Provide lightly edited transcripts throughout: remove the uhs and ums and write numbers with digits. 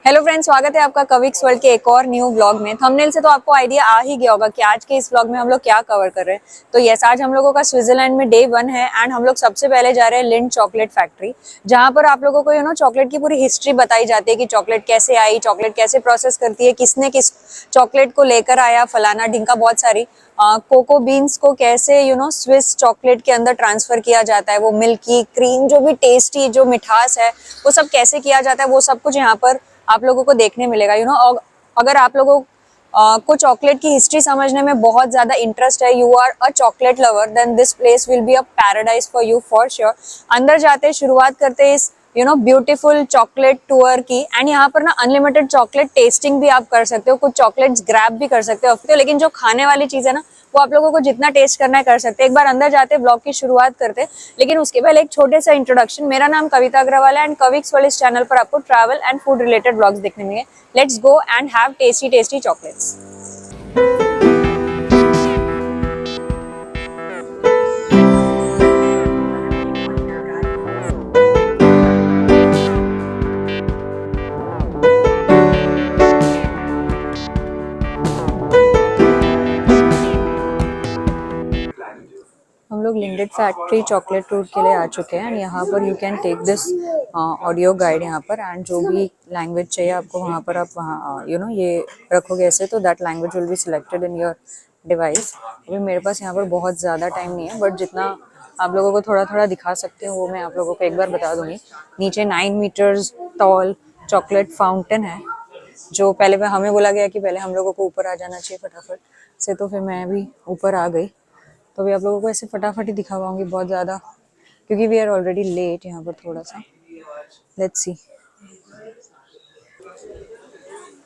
Hello friends, स्वागत है आपका कविक्स वर्ल्ड के एक और न्यू व्लॉग में। थंबनेल से तो आपको आइडिया आ ही गया होगा कि आज के इस व्लॉग में हम लोग क्या कवर कर रहे हैं। तो यस, आज हम लोगों का स्विट्जरलैंड में डे 1 है एंड हम लोग सबसे पहले जा रहे हैं लिंड चॉकलेट फैक्ट्री, जहां पर आप लोगों को चॉकलेट की पूरी हिस्ट्री बताई जाती है कि चॉकलेट कैसे आई, चॉकलेट कैसे प्रोसेस करती है, किसने किस चॉकलेट को लेकर आया, फलाना ढिंका बहुत सारी कोको बीन्स को कैसे स्विस चॉकलेट के अंदर ट्रांसफर किया जाता है, वो मिल्की क्रीम जो भी टेस्टी जो मिठास है वो सब कैसे किया जाता है, वो सब कुछ यहाँ पर आप लोगों को देखने मिलेगा। अगर आप लोगों को चॉकलेट की हिस्ट्री समझने में बहुत ज्यादा इंटरेस्ट है, you are a chocolate lover, then this place will be a paradise for you for sure. अंदर जाते शुरुआत करते इस ब्यूटीफुल चॉकलेट टूर की। एंड यहाँ पर ना अनलिमिटेड चॉकलेट टेस्टिंग भी आप कर सकते हो, कुछ चॉकलेट्स ग्रैब भी कर सकते हो, लेकिन जो खाने वाली चीज है ना वो आप लोगों को जितना टेस्ट करना है कर सकते हैं। एक बार अंदर जाते ब्लॉग की शुरुआत करते, लेकिन उसके पहले एक छोटे सा इंट्रोडक्शन। मेरा नाम कविता अग्रवाल है एंड कविक्स वर्ल्ड इस चैनल पर आपको travel and food related blogs देखने मिलेंगे। Let's go and have tasty tasty chocolates. हम लोग लिंडेड फैक्ट्री चॉकलेट टूर के लिए आ चुके हैं एंड यहाँ पर you can take this audio guide यहाँ पर, एंड जो भी लैंग्वेज चाहिए आपको वहाँ पर आप वहाँ ये रखोगे ऐसे, तो that language will be selected in your device. अभी मेरे पास यहाँ पर बहुत ज़्यादा टाइम नहीं है, बट जितना आप लोगों को थोड़ा थोड़ा दिखा सकते हो वो मैं आप लोगों को एक बार बता दूंगी। नीचे 9 मीटर्स टॉल चॉकलेट फाउंटेन है, जो पहले हमें बोला गया कि पहले हम लोगों को ऊपर आ जाना चाहिए फटाफट से, तो फिर मैं भी ऊपर आ गई। तो अभी आप लोगों को ऐसे फटाफट ही दिखा पाऊंगी बहुत ज़्यादा, क्योंकि वी आर ऑलरेडी लेट यहाँ पर थोड़ा सा। Let's see.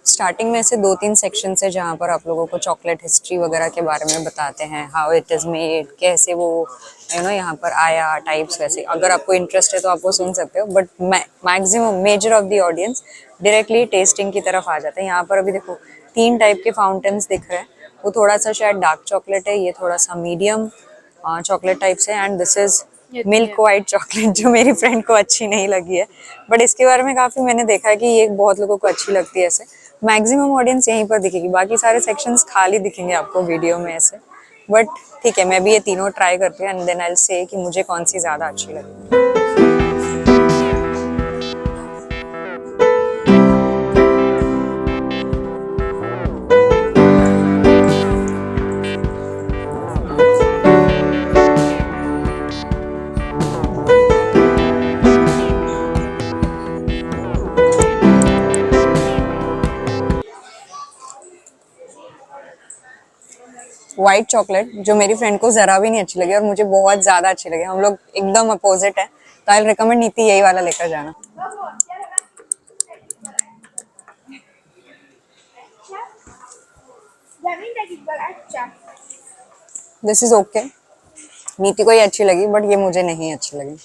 स्टार्टिंग में ऐसे 2-3 सेक्शन है जहाँ पर आप लोगों को चॉकलेट हिस्ट्री वगैरह के बारे में बताते हैं, हाउ इट इज़ मेड, कैसे वो यहाँ पर आया, टाइप्स वैसे। अगर आपको इंटरेस्ट है तो आप वो सुन सकते हो, but maximum measure of the audience directly testing की तरफ आ जाते हैं। यहाँ पर अभी देखो 3 टाइप के फाउंटेन्स दिख रहे हैं, वो थोड़ा सा शायद डार्क चॉकलेट है, ये थोड़ा सा मीडियम चॉकलेट टाइप से, and this is milk white chocolate जो मेरी फ्रेंड को अच्छी नहीं लगी है, बट इसके बारे में काफ़ी मैंने देखा है कि ये बहुत लोगों को अच्छी लगती है। ऐसे मैक्सिमम ऑडियंस यहीं पर दिखेगी, बाकी सारे सेक्शंस खाली दिखेंगे आपको वीडियो में ऐसे। बट ठीक है, मैं भी ये तीनों ट्राई करती हूँ and then I will say कि मुझे कौन सी ज़्यादा अच्छी लगी। व्हाइट चॉकलेट जो मेरी फ्रेंड को जरा भी नहीं अच्छी लगी और मुझे बहुत ज्यादा अच्छी लगी, हम लोग एकदम अपोजिट है, तो आई रिकमेंड नीति यही वाला लेकर जाना। दिस इज ओके, नीति को ये अच्छी लगी बट ये मुझे नहीं अच्छी लगी।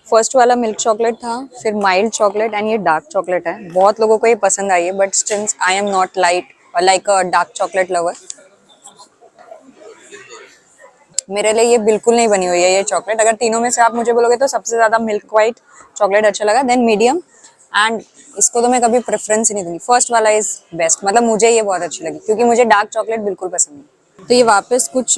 फर्स्ट वाला मिल्क चॉकलेट था, फिर माइल्ड चॉकलेट एंड ये डार्क चॉकलेट है। बहुत लोगों को ये पसंद आई है, but since I am not like a dark chocolate lover, मेरे लिए ये बिल्कुल नहीं बनी हुई है ये चॉकलेट। अगर तीनों में से आप मुझे बोलोगे तो सबसे ज्यादा मिल्क वाइट चॉकलेट अच्छा लगा, देन मीडियम, एंड इसको तो मैं कभी प्रेफरेंस ही नहीं दूंगी। फर्स्ट वाला इज बेस्ट, मतलब मुझे ये बहुत अच्छी लगी क्योंकि मुझे डार्क चॉकलेट बिल्कुल पसंद नहीं। तो ये वापस कुछ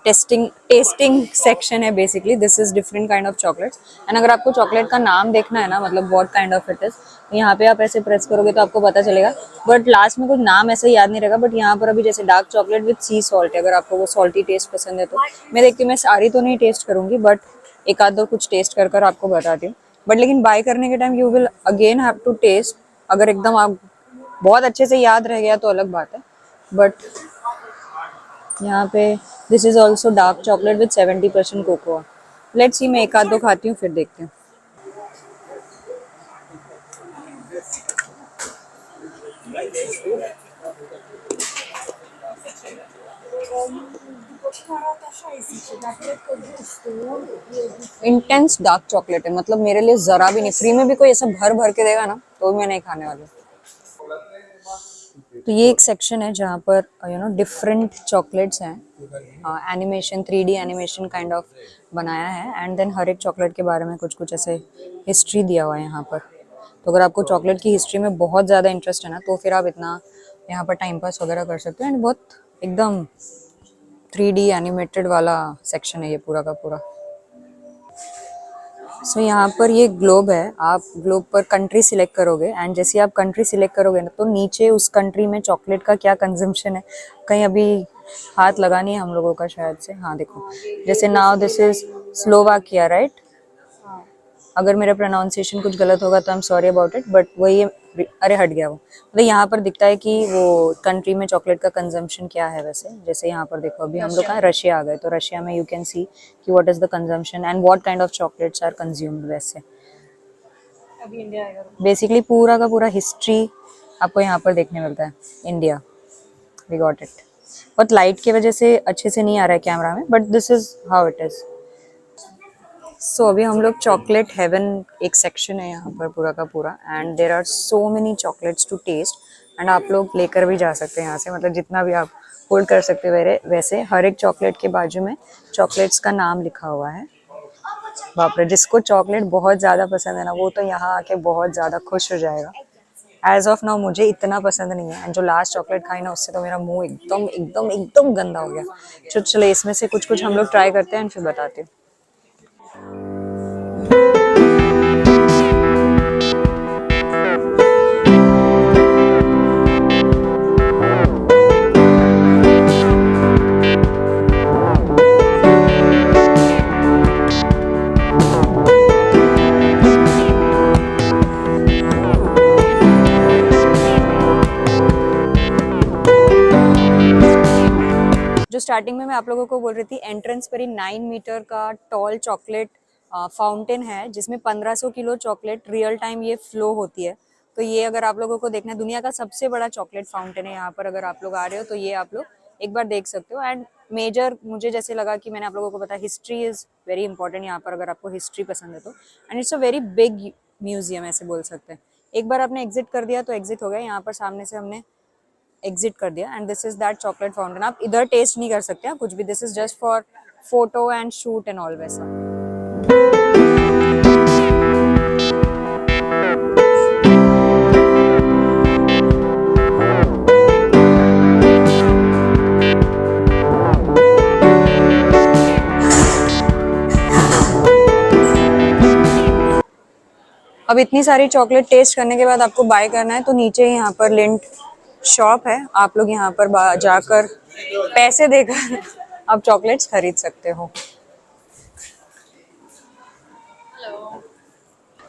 टेस्टिंग सेक्शन है basically. This is different kind of chocolates, and अगर आपको चॉकलेट का नाम देखना है ना, मतलब what kind of it is, यहाँ पे आप ऐसे प्रेस करोगे तो आपको पता चलेगा, बट लास्ट में कुछ नाम ऐसे याद नहीं रहेगा। बट यहाँ पर अभी जैसे dark chocolate with C salt है, अगर आपको वो सॉल्टी टेस्ट पसंद है तो मैं देखती हूँ, मैं सारी तो नहीं टेस्ट करूंगी बट एक आध दो कुछ टेस्ट कर आपको बताती हूँ। बट लेकिन बाय करने के time you will again have to taste. अगर एकदम आप बहुत अच्छे से याद रह गया तो अलग बात है, बट यहाँ पे this is also dark chocolate with 70% cocoa. Let's see, मैं एक आध दो खाती हूँ फिर देखती हूँ। इंटेंस डार्क चॉकलेट है, मतलब मेरे लिए जरा भी नहीं। फ्री में भी कोई ऐसा भर भर के देगा ना तो मैं नहीं खाने वाली। तो ये एक सेक्शन है जहाँ पर डिफरेंट चॉकलेट्स हैं, animation 3D animation kind of बनाया है। एंड देन हर एक चॉकलेट के बारे में कुछ कुछ ऐसे हिस्ट्री दिया हुआ है यहाँ पर। तो अगर आपको चॉकलेट की हिस्ट्री में बहुत ज़्यादा इंटरेस्ट है ना, तो फिर आप इतना यहाँ पर टाइम पास वगैरह कर सकते हो। एंड बहुत एकदम 3D एनिमेटेड वाला सेक्शन है ये पूरा का पूरा। सो यहाँ पर ये ग्लोब है, आप ग्लोब पर कंट्री सिलेक्ट करोगे एंड जैसे आप कंट्री सिलेक्ट करोगे ना, तो नीचे उस कंट्री में चॉकलेट का क्या कंजम्पशन है, कहीं अभी हाथ लगानी है हम लोगों का शायद से। हाँ देखो, जैसे now this is Slovakia right. अगर मेरा प्रोनाउंसिएशन कुछ गलत होगा तो I am sorry about it, but वही अरे हट गया वो। मतलब यहाँ पर दिखता है कि वो कंट्री में चॉकलेट का कंजम्पशन क्या है। वैसे जैसे यहाँ पर देखो, अभी हम लोग कहाँ रशिया आ गए, तो रशिया में यू कैन सी कि what is the consumption and what kind of chocolates are consumed. वैसे अभी इंडिया आएगा। बेसिकली पूरा का पूरा हिस्ट्री आपको यहाँ पर देखने मिलता है। India, we got it. बहुत लाइट की वजह से अच्छे से नहीं आ रहा है कैमरा में, but this is how it is. So अभी हम लोग चॉकलेट हेवन, एक सेक्शन है यहाँ पर पूरा का पूरा, and there are so many chocolates to taste. And आप लोग लेकर भी जा सकते हैं यहाँ से, मतलब जितना भी आप होल्ड कर सकते हैं। वैसे हर एक चॉकलेट के बाजू में चॉकलेट्स का नाम लिखा हुआ है। बाप रे, जिसको चॉकलेट बहुत ज़्यादा पसंद है ना, वो तो यहाँ आके बहुत ज़्यादा खुश हो जाएगा। एज ऑफ नाउ मुझे इतना पसंद नहीं है, एंड जो लास्ट चॉकलेट खाई ना, उससे तो मेरा मुंह एकदम एकदम एकदम गंदा हो गया। चलो इसमें से कुछ कुछ हम लोग ट्राई करते हैं एंड फिर बताते हैं। जो स्टार्टिंग में मैं आप लोगों को बोल रही थी, एंट्रेंस पर ही 9 मीटर का टॉल चॉकलेट फाउंटेन है, जिसमें 1500 किलो चॉकलेट रियल टाइम ये फ्लो होती है। तो ये अगर आप लोगों को देखना है, दुनिया का सबसे बड़ा चॉकलेट फाउंटेन है यहाँ पर। अगर आप लोग आ रहे हो तो ये आप लोग एक बार देख सकते हो। एंड मेजर मुझे जैसे लगा कि मैंने आप लोगों को बताया, हिस्ट्री इज वेरी इंपॉर्टेंट यहाँ पर, अगर आपको हिस्ट्री पसंद है तो। And it's a very big museum ऐसे बोल सकते हैं। एक बार आपने एग्जिट कर दिया तो एग्जिट हो गया। यहाँ पर सामने से हमने एग्जिट कर दिया and this is that chocolate fountain. आप इधर टेस्ट नहीं कर सकते कुछ भी, this is just for photo and shoot and all वैसा। अब इतनी सारी चॉकलेट टेस्ट करने के बाद आपको बाय करना है, तो नीचे यहाँ पर लिंट शॉप है, आप लोग यहाँ पर जाकर पैसे देकर आप चॉकलेट्स खरीद सकते हो।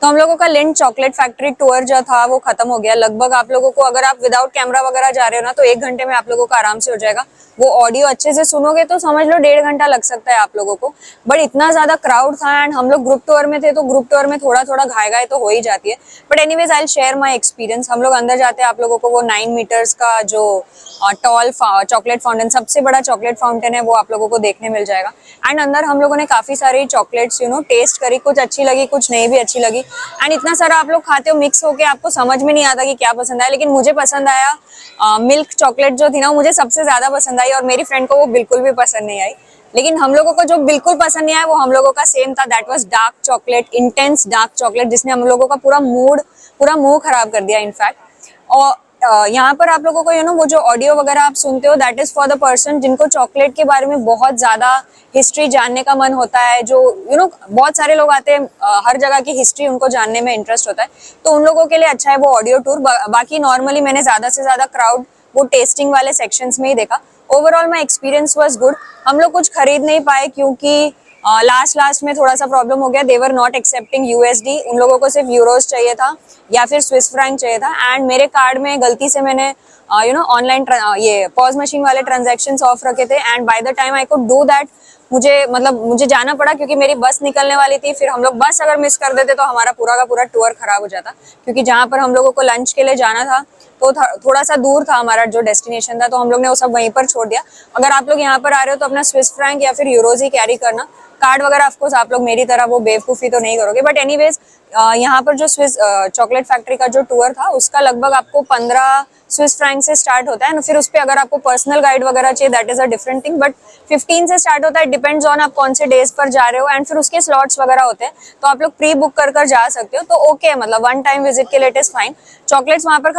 तो हम लोगों का लिंट चॉकलेट फैक्ट्री टूर जो था वो खत्म हो गया लगभग। आप लोगों को, अगर आप विदाउट कैमरा वगैरह जा रहे हो ना, तो 1 घंटे में आप लोगों का आराम से हो जाएगा। वो ऑडियो अच्छे से सुनोगे तो समझ लो 1.5 घंटा लग सकता है आप लोगों को। बट इतना ज्यादा क्राउड था एंड हम लोग ग्रुप टूर में थे, तो ग्रुप टूर में थोड़ा थोड़ा घाय घाय तो हो ही जाती है। But anyways I will share my experience. हम लोग अंदर जाते हैं, आप लोगों को वो 9 मीटर्स का जो टॉल चॉकलेट फाउंटेन, सबसे बड़ा चॉकलेट फाउंटेन है, वो आप लोगों को देखने मिल जाएगा। एंड अंदर हम लोगों ने काफी सारी चॉकलेट्स टेस्ट करी, कुछ अच्छी लगी कुछ नहीं भी अच्छी लगी। एंड इतना सारा आप लोग खाते हो मिक्स होके, आपको समझ में नहीं आता कि क्या पसंद आया। लेकिन मुझे पसंद आया मिल्क चॉकलेट जो थी ना, वो मुझे सबसे ज्यादा पसंद आई, और मेरी फ्रेंड को वो बिल्कुल भी पसंद नहीं आई। लेकिन हम लोगों को जो बिल्कुल पसंद नहीं आया वो हम लोगों का सेम था, that was dark chocolate, intense dark chocolate, जिसने हम लोगों का पूरा मुंह खराब कर दिया इनफैक्ट। और यहाँ पर आप लोगों को वो जो ऑडियो वगैरह आप सुनते हो, that is for the person जिनको चॉकलेट के बारे में बहुत ज्यादा हिस्ट्री जानने का मन होता है। जो बहुत सारे लोग आते हैं, हर जगह की हिस्ट्री उनको जानने में इंटरेस्ट होता है, तो उन लोगों के लिए अच्छा है वो ऑडियो टूर। बाकी नॉर्मली मैंने ज्यादा से ज्यादा क्राउड वो टेस्टिंग वाले सेक्शंस में ही देखा। Overall my experience was good. हम लोग कुछ खरीद नहीं पाए क्योंकि लास्ट में थोड़ा सा प्रॉब्लम हो गया। दे वर नॉट एक्सेप्टिंग यूएसडी, उन लोगों को सिर्फ यूरोज चाहिए था या फिर स्विस फ्रैंक चाहिए था। एंड मेरे कार्ड में गलती से मैंने ऑनलाइन ये पॉज मशीन वाले ट्रांजैक्शंस ऑफ रखे थे, and by the time I could do that मुझे जाना पड़ा क्योंकि मेरी बस निकलने वाली थी। फिर हम लोग बस अगर मिस कर देते तो हमारा पूरा का पूरा टूर खराब हो जाता, क्योंकि जहाँ पर हम लोगों को लंच के लिए जाना था तो थोड़ा सा दूर था हमारा जो डेस्टिनेशन था, तो हम लोग ने वो सब वहीं पर छोड़ दिया। अगर आप लोग यहाँ पर आ रहे हो तो अपना स्विस फ्रैंक या फिर यूरोज ही कैरी करना, कार्ड वगैरह ऑफकोर्स आप लोग मेरी तरह वो बेवकूफ़ी तो नहीं करोगे, बट एनीवेज यहाँ पर जो स्विस चॉकलेट फैक्ट्री का जो टूर था उसका लगभग आपको 15 स्विस फ्रैंक से स्टार्ट होता है ना। फिर उस पर अगर आपको पर्सनल गाइड वगैरह चाहिए that is a different thing, but 15 से स्टार्ट होता है, डिपेंड्स ऑन आप कौन से डेज पर जा रहे हो, एंड फिर उसके स्लॉट्स वगैरह होते हैं, तो आप लोग प्री बुक कर जा सकते हो, तो ओके मतलब वन टाइम विजिट के लिए इट इज फाइन। चॉकलेट्स वहाँ पर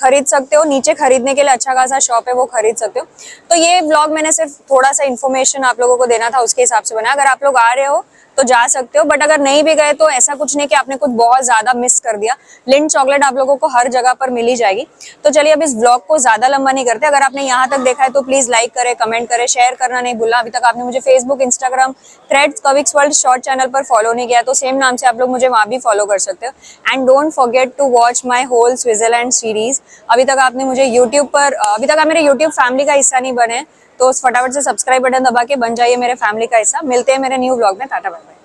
खरीद सकते हो, नीचे खरीदने के लिए अच्छा खासा शॉप है, वो खरीद सकते हो। तो ये ब्लॉग मैंने सिर्फ थोड़ा सा इन्फॉर्मेशन आप लोगों को देना था, उसके हिसाब से बना। अगर आप लोग आ रहे हो तो जा सकते हो, बट अगर नहीं भी गए तो ऐसा कुछ नहीं कि आपने कुछ बहुत ज्यादा मिस कर दिया। लिंट चॉकलेट आप लोगों को हर जगह पर मिल ही जाएगी। तो चलिए अब इस ब्लॉग को ज्यादा लंबा नहीं करते। अगर आपने यहाँ तक देखा है तो प्लीज लाइक करें, कमेंट करें, शेयर करना नहीं भूलना। अभी तक आपने मुझे फेसबुक, इंस्टाग्राम, थ्रेड्स, कविक्स वर्ल्ड शॉर्ट चैनल पर फॉलो नहीं किया तो सेम नाम से आप लोग मुझे वहां भी फॉलो कर सकते हो। And don't forget to watch my whole Switzerland series. अभी तक आपने मुझे यूट्यूब पर, अभी तक आप मेरे यूट्यूब फैमिली का हिस्सा नहीं बने तो फटाफट से सब्सक्राइब बटन दबा के बन जाइए मेरे फैमिली का हिस्सा। मिलते हैं मेरे न्यू ब्लॉग में। Tata bye bye.